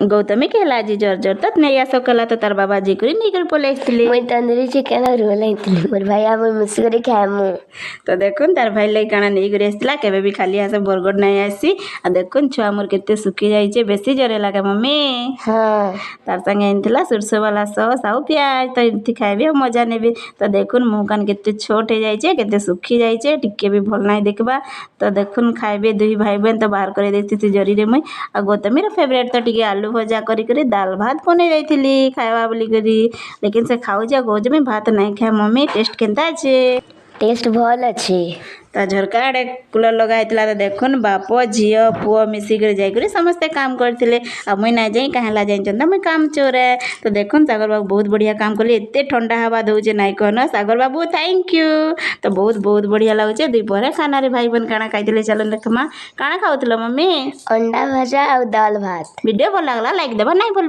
गौतमी कहला आज जोर जोर तक नहीं आस कला तो तार बाबा जी करी नहीं कर पले मुई तंदूरी चिकन और रोल आइतली मोर भाई आ मुई मिस करी खाएमु। तो देखुन तार भाई लगे काଣା नहीं कर आसला केबे भी खाली हाथ बरगड़ नहीं आसी आ देखुन छुआ मोर केते सुखी जाइए बेसी जरे लगे मम्मी। हाँ तार संगे आनथिला सुरसो वाला सॉस आउ प्याज तो इमती खाइबे मजा नेबे। तो देखुन मुँह कान केते छोट हो जाइए केते सुखी जाइए टिके भी भल नहीं देखबा। तो देखुन खाइबे दुई भाई बहन तो बाहर कर देती जरी रे मुई आ गौतमी फेवरेट तो टिके आलू भजा करी दाल भात बनै जाइथिली खाइबा बोली करी लेकिन से खाऊजे कहुजे मैं भात नहीं खाए मम्मी टेस्ट केनता अच्छे टेस्ट भल अच्छे। तो झरका आड़े कूलर लगाई तो देखुन बाप झील पुओ मिसिक जाकर समस्ते काम करते आ मुई ना जाई कहेला जाइन मुई काम चोर है। तो देखुन सागर बाबू बहुत बढ़िया काम कली एत ठंडा हवा दौचे नाई कहन सागर बाबू थैंक यू। तो बहुत बहुत बढ़िया लगुचे दुपहर खाना रे भाई बहन काଣା खाई चलो देखमा काଣା खाऊल मम्मी अंडा भजा और दाल भात। वीडियो भल लगला लाइक देवा नहीं भूल।